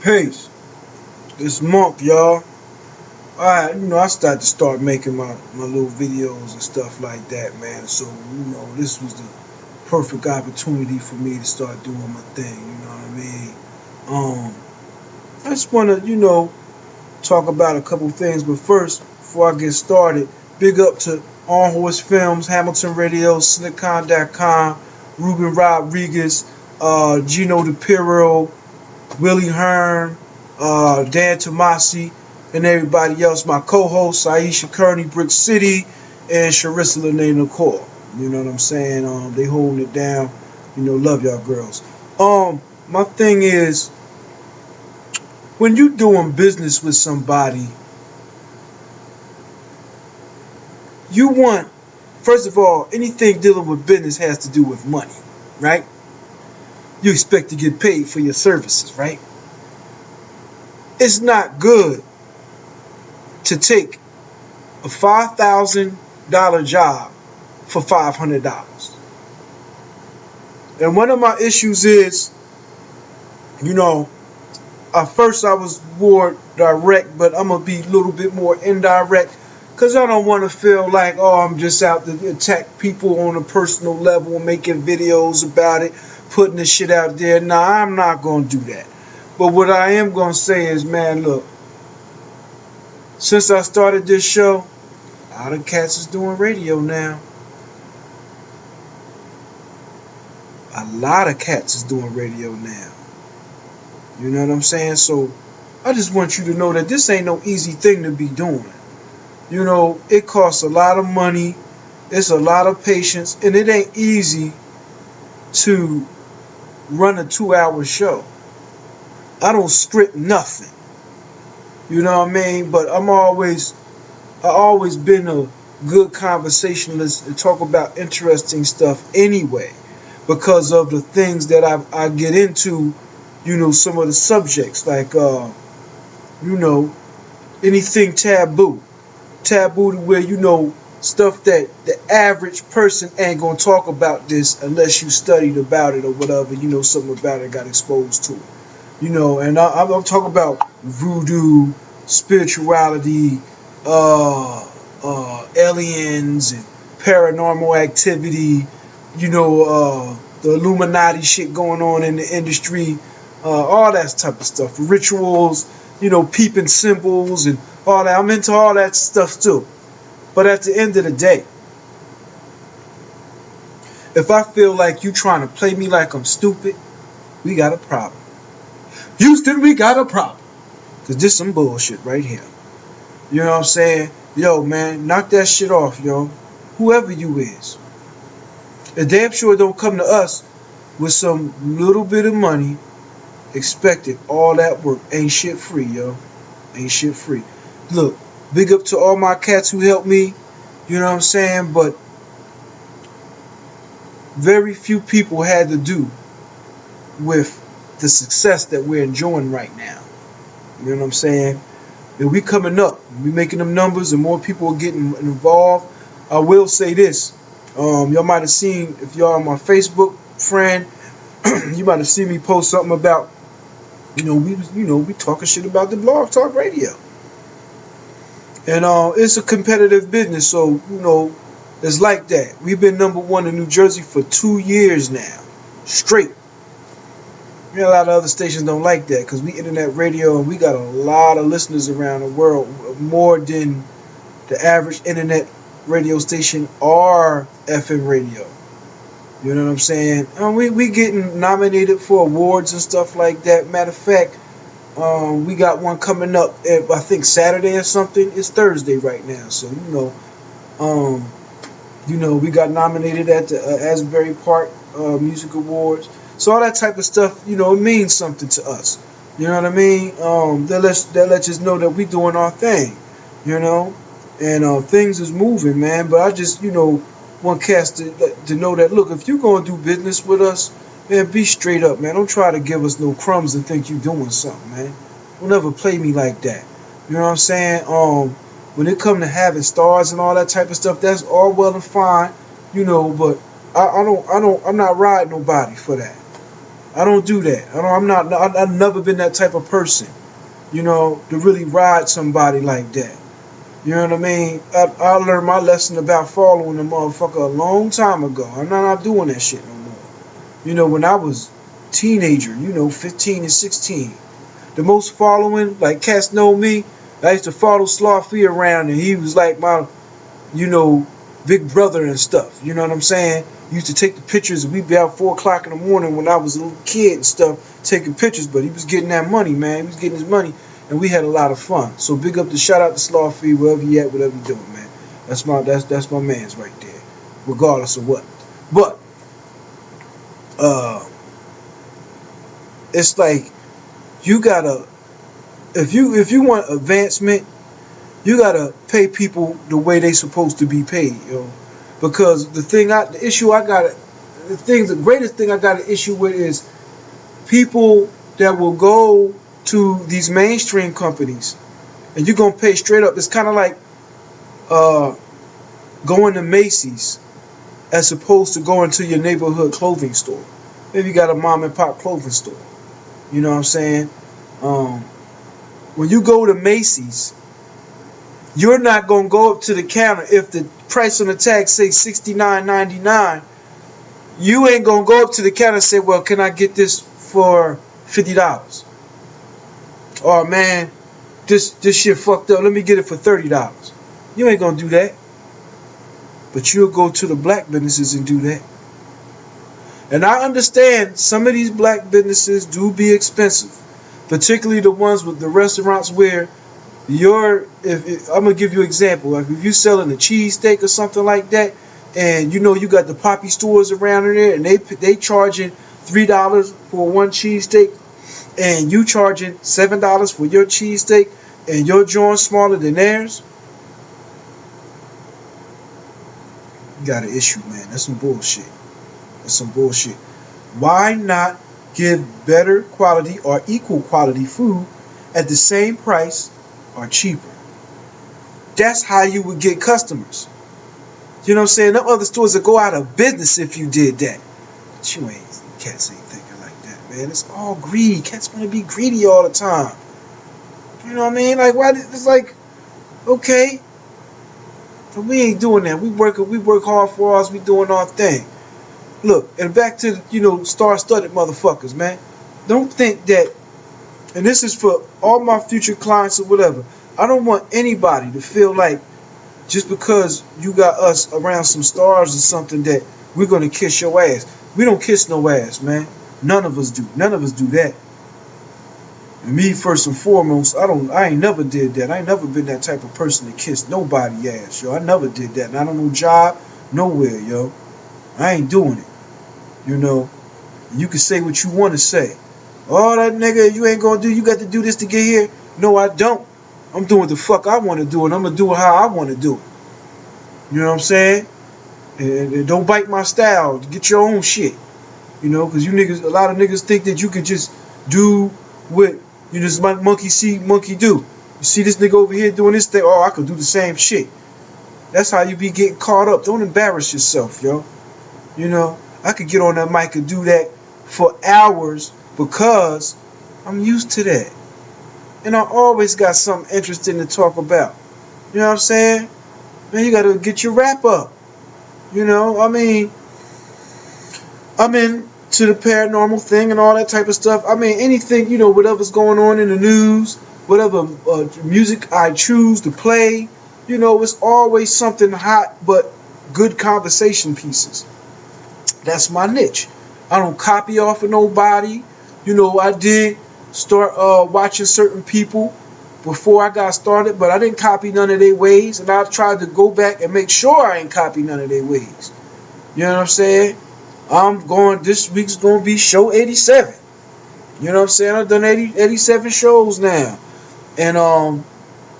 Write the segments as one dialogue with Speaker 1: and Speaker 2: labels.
Speaker 1: Peace. It's Munk, y'all. I start making my little videos and stuff like that, man. So, this was the perfect opportunity for me to start doing my thing, you know what I mean? Um, I just want to, talk about a couple things, but first, before I get started, big up to On Horse Films, Hamilton Radio, SlickCon.com, Ruben Rodriguez, Gino DePiro, Willie Hearn, Dan Tomasi, and everybody else. My co-hosts, Aisha Kearney, Brick City, and Charissa, Lene Nicole. You know what I'm saying? They holding it down. Love y'all girls. My thing is, when you doing business with somebody, you want, first of all, anything dealing with business has to do with money, right? You expect to get paid for your services, right? It's not good to take a $5,000 job for $500. And one of my issues is, at first I was more direct, but I'm going to be a little bit more indirect because I don't want to feel like, oh, I'm just out to attack people on a personal level, making videos about it, putting the shit out there. Nah, I'm not going to do that. But what I am going to say is, man, look, since I started this show, a lot of cats is doing radio now. A lot of cats is doing radio now. You know what I'm saying? So I just want you to know that this ain't no easy thing to be doing. It costs a lot of money. It's a lot of patience. And it ain't easy to run a 2-hour show. I don't script nothing. You know what I mean? But I always been a good conversationalist and talk about interesting stuff anyway, because of the things that I get into, some of the subjects, like, anything taboo. Taboo to where, stuff that the average person ain't going to talk about this unless you studied about it or whatever, something about it, got exposed to it. And I'm talking about voodoo, spirituality, aliens, and paranormal activity, the Illuminati shit going on in the industry, all that type of stuff, rituals, peeping symbols and all that. I'm into all that stuff too. But at the end of the day, if I feel like you trying to play me like I'm stupid, we got a problem. Houston, we got a problem. Because this some bullshit right here. You know what I'm saying? Yo, man, knock that shit off, yo. Whoever you is. And damn sure don't come to us with some little bit of money expected. All that work. Ain't shit free, yo. Ain't shit free. Look, big up to all my cats who helped me. You know what I'm saying? But very few people had to do with the success that we're enjoying right now. You know what I'm saying? And we coming up. We making them numbers and more people are getting involved. I will say this. Y'all might have seen, if y'all are my Facebook friend, you might have seen me post something about, we talking shit about the Blog Talk Radio. And it's a competitive business, so, it's like that. We've been #1 in New Jersey for 2 years now. Straight. A lot of other stations don't like that because we internet radio and we got a lot of listeners around the world, more than the average internet radio station or FM radio. You know what I'm saying? We getting nominated for awards and stuff like that. Matter of fact, we got one coming up, I think Saturday or something. It's Thursday right now, so we got nominated at the Asbury Park Music Awards. So all that type of stuff, it means something to us. You know what I mean? That lets us know that we doing our thing, and things is moving, man. But I just, want cats to know that, look, if you're going to do business with us, man, be straight up, man. Don't try to give us no crumbs and think you doing something, man. Don't ever play me like that. You know what I'm saying? When it come to having stars and all that type of stuff, that's all well and fine, but I'm not riding nobody for that. I don't do that. I've never been that type of person, you know, to really ride somebody like that. You know what I mean? I learned my lesson about following a motherfucker a long time ago. I'm not doing that shit no more. You know, when I was teenager, you know, 15 and 16, the most following, like cats know me, I used to follow Sloppy around, and he was like my, you know, big brother and stuff. You know what I'm saying? Used to take the pictures. We'd be out 4 o'clock in the morning when I was a little kid and stuff, taking pictures. But he was getting that money, man. He was getting his money, and we had a lot of fun. So big up, shout out to Sloppy, wherever he at, whatever he doing, man. That's my man's right there, regardless of what. But it's like you gotta, if you want advancement, you gotta pay people the way they supposed to be paid, yo. Because the greatest thing I got an issue with is people that will go to these mainstream companies and you're gonna pay straight up. It's kind of like going to Macy's as opposed to going to your neighborhood clothing store. Maybe you got a mom and pop clothing store. You know what I'm saying? When you go to Macy's, you're not gonna go up to the counter if the price on the tag say $69.99. You ain't gonna go up to the counter and say, "Well, can I get this for $50?" Or, "Man, this shit fucked up. Let me get it for $30." You ain't gonna do that. But you'll go to the black businesses and do that. And I understand some of these black businesses do be expensive, particularly the ones with the restaurants where if I'm gonna give you an example, like if you're selling a cheesesteak or something like that, and you know you got the poppy stores around there, and they charging $3 for one cheesesteak, and you charging $7 for your cheesesteak, and your joint smaller than theirs, you got an issue, man. That's some bullshit. That's some bullshit. Why not give better quality or equal quality food at the same price or cheaper? That's how you would get customers. You know what I'm saying? Them other stores would go out of business if you did that. But cats ain't thinking like that, man. It's all greed. Cats want to be greedy all the time. You know what I mean? Like, why? It's like, okay, but we ain't doing that. We work hard for us. We doing our thing. Look, and back to, you know, star-studded motherfuckers, man. Don't think that, and this is for all my future clients or whatever, I don't want anybody to feel like just because you got us around some stars or something that we're going to kiss your ass. We don't kiss no ass, man. None of us do. None of us do that. And me, first and foremost, I ain't never did that. I ain't never been that type of person to kiss nobody ass, yo. I never did that. And I don't know job nowhere, yo. I ain't doing it. You know, you can say what you want to say. Oh, that nigga, you ain't gonna do, you got to do this to get here. No, I don't. I'm doing what the fuck I want to do, and I'm gonna do it how I want to do it. You know what I'm saying? And don't bite my style. Get your own shit. You know, because you niggas, a lot of niggas think that you can just do what, you just like monkey see, monkey do. You see this nigga over here doing this thing, oh, I could do the same shit. That's how you be getting caught up. Don't embarrass yourself, yo. You know, I could get on that mic and do that for hours because I'm used to that. And I always got something interesting to talk about. You know what I'm saying? Man, you gotta get your rap up. You know, I mean, I'm into the paranormal thing and all that type of stuff. I mean, anything, you know, whatever's going on in the news, whatever music I choose to play, you know, it's always something hot but good conversation pieces. That's my niche. I don't copy off of nobody. You know, I did start watching certain people before I got started, but I didn't copy none of their ways, and I've tried to go back and make sure I ain't copy none of their ways. You know what I'm saying? This week's going to be show 87. You know what I'm saying? I've done 87 shows now. And,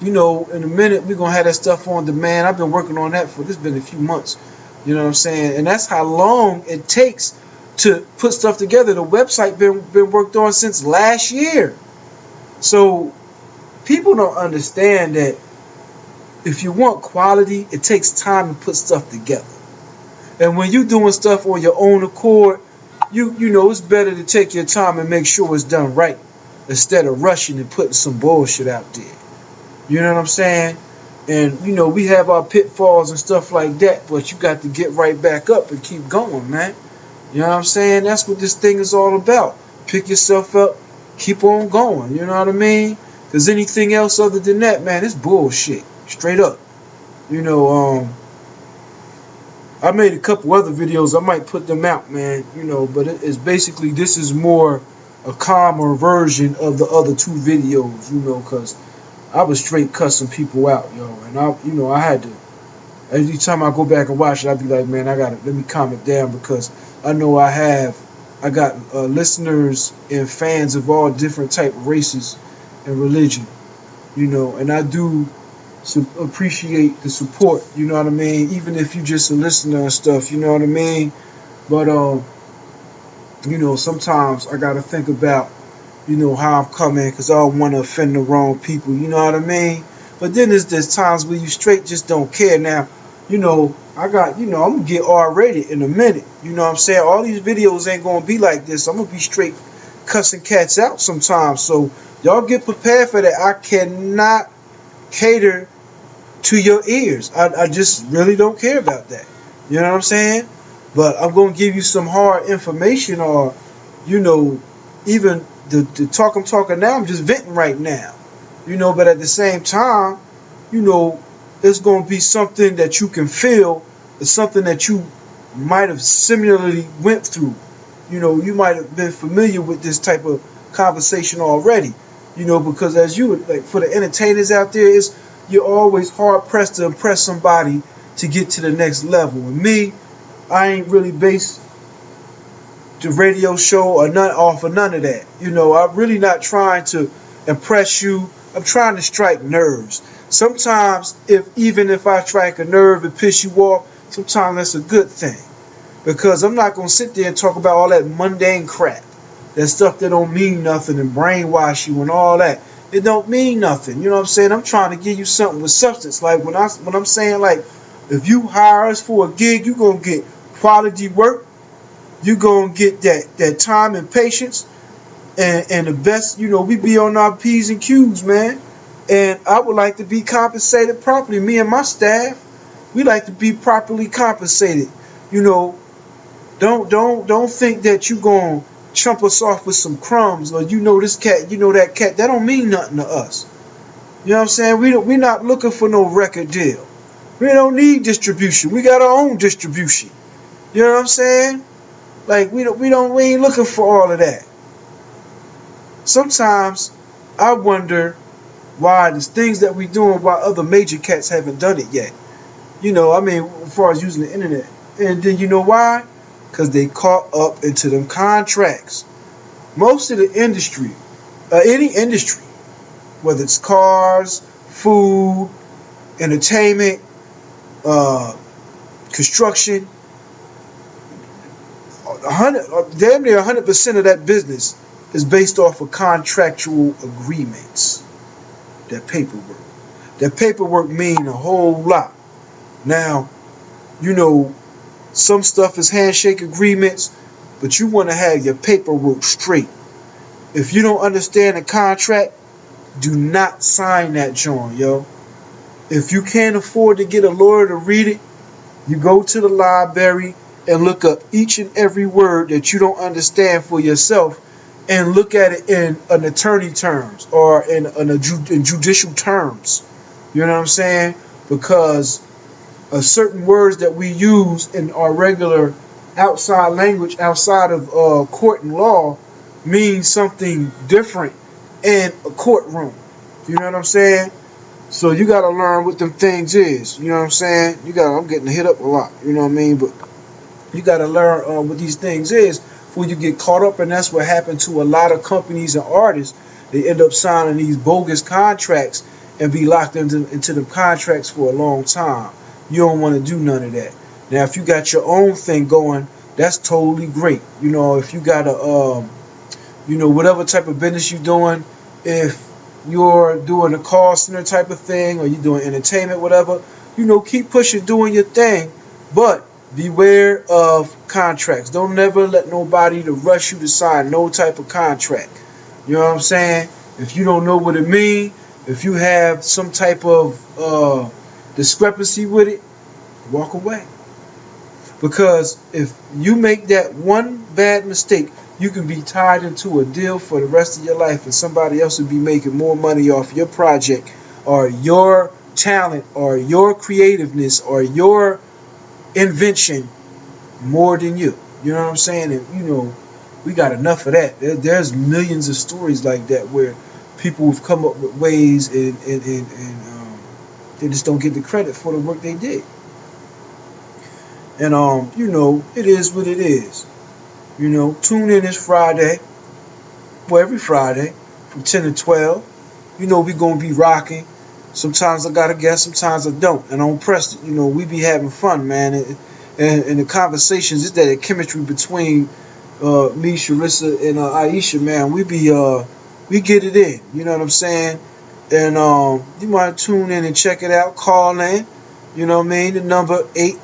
Speaker 1: you know, in a minute, we're going to have that stuff on demand. I've been working on that this been a few months. You know what I'm saying? And that's how long it takes to put stuff together. The website been worked on since last year. So people don't understand that if you want quality, it takes time to put stuff together. And when you're doing stuff on your own accord, you know, it's better to take your time and make sure it's done right instead of rushing and putting some bullshit out there. You know what I'm saying? And you know, we have our pitfalls and stuff like that, but you got to get right back up and keep going, man. You know what I'm saying? That's what this thing is all about. Pick yourself up, keep on going. You know what I mean? Because anything else other than that, man, it's bullshit. Straight up. You know, I made a couple other videos. I might put them out, man. You know, but it's basically, this is more a calmer version of the other two videos. You know, because I was straight cussing people out, yo. And I had to. Every time I go back and watch it, I'd be like, man, let me calm it down, because I know I got listeners and fans of all different type of races and religion, you know, and I do appreciate the support, you know what I mean, even if you just a listener and stuff, you know what I mean, but, you know, sometimes I gotta think about, you know, how I'm coming, because I don't want to offend the wrong people, you know what I mean, but then there's times where you straight just don't care. Now, you know, I'm going to get R-rated in a minute. You know what I'm saying? All these videos ain't going to be like this. I'm going to be straight cussing cats out sometimes. So y'all get prepared for that. I cannot cater to your ears. I just really don't care about that. You know what I'm saying? But I'm going to give you some hard information, or, you know, even the talk I'm talking now, I'm just venting right now. You know, but at the same time, you know, it's going to be something that you can feel. It's something that you might have similarly went through. You know, you might have been familiar with this type of conversation already. You know, because as you, like, for the entertainers out there, you're always hard pressed to impress somebody to get to the next level. And me, I ain't really based the radio show or off of none of that. You know, I'm really not trying to impress you. I'm trying to strike nerves. Sometimes, even if I strike a nerve and piss you off, sometimes that's a good thing. Because I'm not going to sit there and talk about all that mundane crap. That stuff that don't mean nothing, and brainwash you and all that. It don't mean nothing. You know what I'm saying? I'm trying to give you something with substance. Like when I'm saying, like, if you hire us for a gig, you're going to get quality work. You're going to get that time and patience. And the best, you know, we be on our P's and Q's, man. And I would like to be compensated properly. Me and my staff, we like to be properly compensated. You know, don't think that you gonna chump us off with some crumbs, or you know this cat, you know that cat. That don't mean nothing to us. You know what I'm saying? We're not looking for no record deal. We don't need distribution. We got our own distribution. You know what I'm saying? Like we ain't looking for all of that. Sometimes I wonder why there's things that we doing while other major cats haven't done it yet. You know, I mean, as far as using the internet. And then you know why? Because they caught up into them contracts. Most of the industry, any industry, whether it's cars, food, entertainment, construction, damn near 100% of that business is based off of contractual agreements. That paperwork. That paperwork mean a whole lot. Now, you know, some stuff is handshake agreements, but you want to have your paperwork straight. If you don't understand the contract, do not sign that joint, yo. If you can't afford to get a lawyer to read it, you go to the library and look up each and every word that you don't understand for yourself, and look at it in an attorney terms, or in judicial terms. You know what I'm saying? Because certain words that we use in our regular outside language, outside of court and law, mean something different in a courtroom. You know what I'm saying? So you got to learn what them things is. You know what I'm saying? I'm getting hit up a lot. You know what I mean? But you got to learn what these things is before you get caught up. And that's what happened to a lot of companies and artists. They end up signing these bogus contracts and be locked into the contracts for a long time. You don't want to do none of that. Now, if you got your own thing going, that's totally great. You know, if you got a, you know, whatever type of business you're doing, if you're doing a call center type of thing, or you're doing entertainment, whatever, you know, keep pushing, doing your thing. But Beware of contracts. Don't never let nobody to rush you to sign no type of contract. You know what I'm saying? If you don't know what it means, if you have some type of discrepancy with it, walk away. Because if you make that one bad mistake, you can be tied into a deal for the rest of your life, and somebody else will be making more money off your project or your talent or your creativeness or your invention more than you. You know what I'm saying? And we got enough of that. There's millions of stories like that where people have come up with ways and they just don't get the credit for the work they did. And it is what it is. Tune in this Friday, well, every Friday from 10 to 12. We gonna be rocking. Sometimes I got a guest, sometimes I don't, and I don't press it. We be having fun, man, and the conversations is that the chemistry between me, Charissa, and Aisha, man. We get it in. You know what I'm saying? And you might tune in and check it out. Call in. You know what I mean? The number it's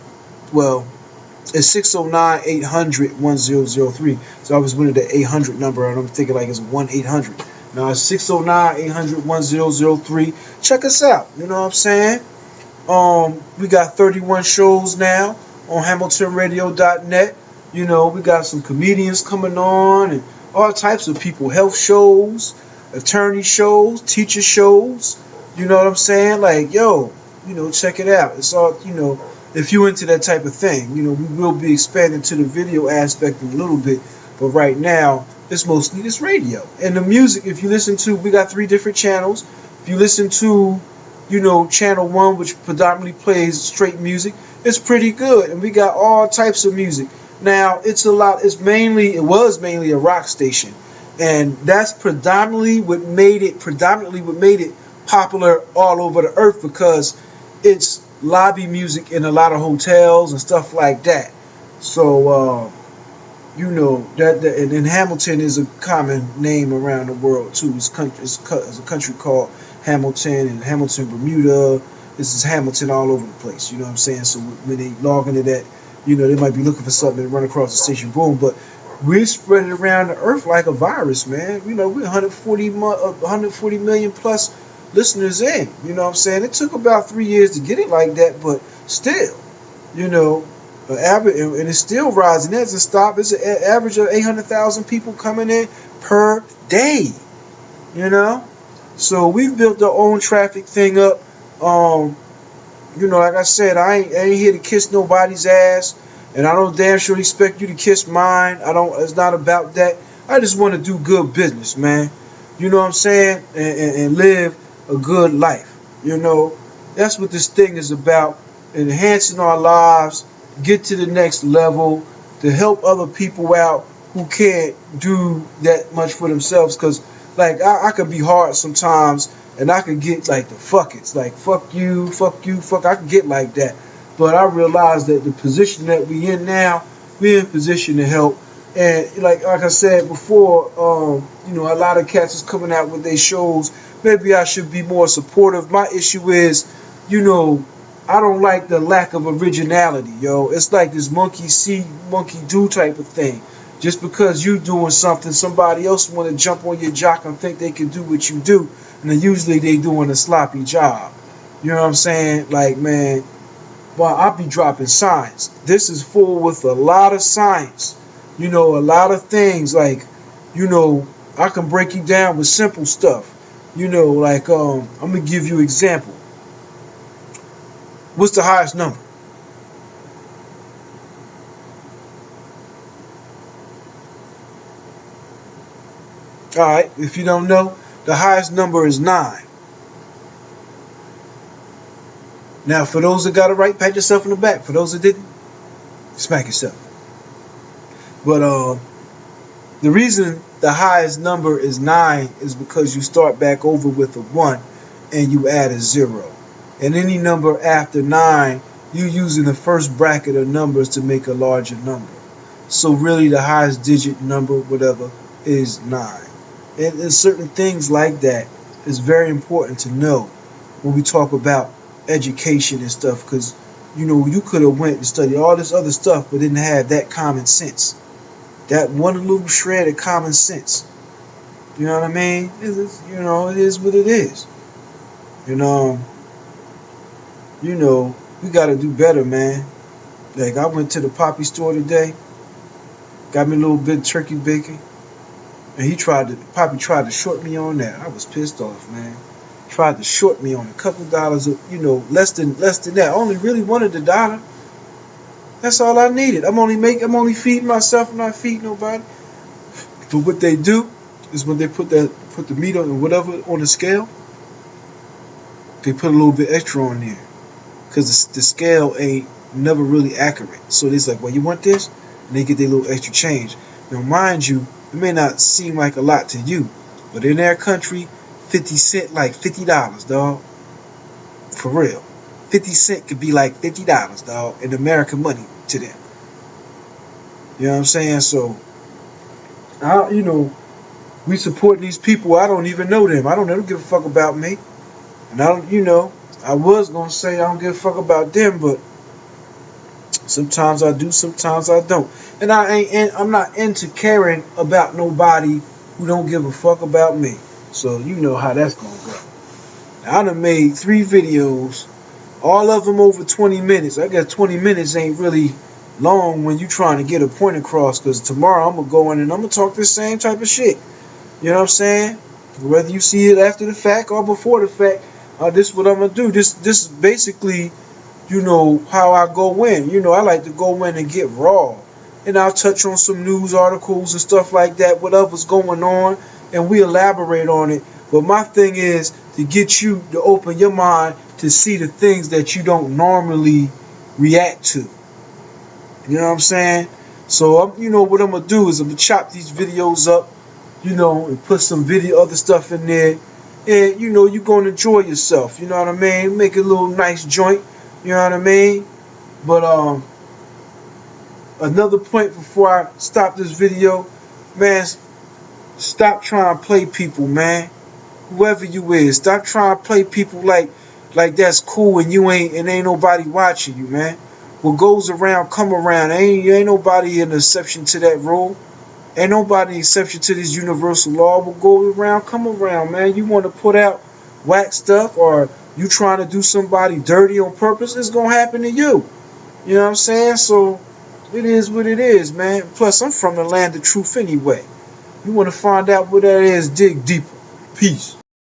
Speaker 1: 609-800-1003. So I was winning the 800 number, and I'm thinking like it's 1-800. Now it's 609-800-1003. Check us out. You know what I'm saying? We got 31 shows now on HamiltonRadio.net. We got some comedians coming on and all types of people. Health shows, attorney shows, teacher shows. You know what I'm saying? Like, check it out. It's all, if you into that type of thing. We will be expanding to the video aspect in a little bit. But right now, it's mostly this radio. And the music, if you listen to, we got 3 different channels. If you listen to, channel 1, which predominantly plays straight music, it's pretty good. And we got all types of music. Now, it was mainly a rock station. And that's predominantly what made it popular all over the earth, because it's lobby music in a lot of hotels and stuff like that. So, and Hamilton is a common name around the world too. It's a country called Hamilton, and Hamilton, Bermuda. This is Hamilton all over the place. You know what I'm saying? So when they log into that, they might be looking for something and run across the station, boom. But we're spreading around the earth like a virus, man. We're 140 million plus listeners in. You know what I'm saying? It took about 3 years to get it like that, but still, average, and it's still rising. It doesn't stop. It's an average of 800,000 people coming in per day. So we've built our own traffic thing up. Like I said, I ain't here to kiss nobody's ass, and I don't damn sure expect you to kiss mine. It's not about that. I just want to do good business, man. You know what I'm saying? And live a good life. That's what this thing is about. Enhancing our lives, get to the next level, to help other people out who can't do that much for themselves. Because, I could be hard sometimes, and I could get like the fuck it's, like fuck you, I could get like that. But I realize that the position that we in now, we're in position to help. And like I said before, a lot of cats is coming out with their shows. Maybe I should be more supportive. My issue is, I don't like the lack of originality, yo. It's like this monkey see, monkey do type of thing. Just because you doing something, somebody else want to jump on your jock and think they can do what you do. And then usually they doing a sloppy job. You know what I'm saying? Like, man, well, I'll be dropping science. This is full with a lot of science. A lot of things. Like, I can break you down with simple stuff. I'm going to give you an example. What's the highest number? Alright, if you don't know, the highest number is 9. Now, for those that got it right, pat yourself in the back. For those that didn't, smack yourself. But the reason the highest number is 9 is because you start back over with a 1 and you add a 0. And any number after 9, you're using the first bracket of numbers to make a larger number. So really the highest digit number, whatever, is 9. And certain things like that is very important to know when we talk about education and stuff, because You know, you could have went and studied all this other stuff, but didn't have that common sense. That one little shred of common sense. You know what I mean? You know, it is what it is. And you know, we gotta do better, man. Like I went to the Poppy store today, got me a little bit of turkey bacon, and Poppy tried to short me on that. I was pissed off, man. Tried to short me on a couple dollars, you know, less than that. I only really wanted $1. That's all I needed. I'm only feeding myself. I'm not feeding nobody. But what they do is when they put the meat on whatever on the scale, they put a little bit extra on there, because the scale ain't never really accurate. So it's like, well, you want this, and they get their little extra change. Now, mind you, it may not seem like a lot to you, but in their country, 50 cent like $50, dog. For real. 50 cent could be like $50, dog, in American money to them. You know what I'm saying? So, you know, we support these people. I don't even know them. I don't give a fuck about me. And I don't, you know, I was going to say I don't give a fuck about them, but sometimes I do, sometimes I don't. And I'm not into caring about nobody who don't give a fuck about me. So you know how that's going to go. Now, I done made 3 videos, all of them over 20 minutes. I guess 20 minutes ain't really long when you trying to get a point across, because tomorrow I'm going to go in and I'm going to talk this same type of shit. You know what I'm saying? Whether you see it after the fact or before the fact, this is what I'm going to do. This is basically, you know, how I go in. You know, I like to go in and get raw. And I'll touch on some news articles and stuff like that, whatever's going on, and we elaborate on it. But my thing is to get you to open your mind to see the things that you don't normally react to. You know what I'm saying? So, you know, what I'm going to do is I'm going to chop these videos up, you know, and put some other stuff in there. And, you know, you're going to enjoy yourself. You know what I mean? Make it a little nice joint. You know what I mean? But, another point before I stop this video, man, stop trying to play people, man. Whoever you is, stop trying to play people like that's cool and ain't nobody watching you, man. What goes around come around. Ain't nobody an exception to that rule. Ain't nobody exception to this universal law. What goes around come around, man. You want to put out whack stuff, or you trying to do somebody dirty on purpose, it's gonna happen to you. You know what I'm saying? So it is what it is, man. Plus, I'm from the land of truth anyway. You want to find out what that is, dig deeper. Peace.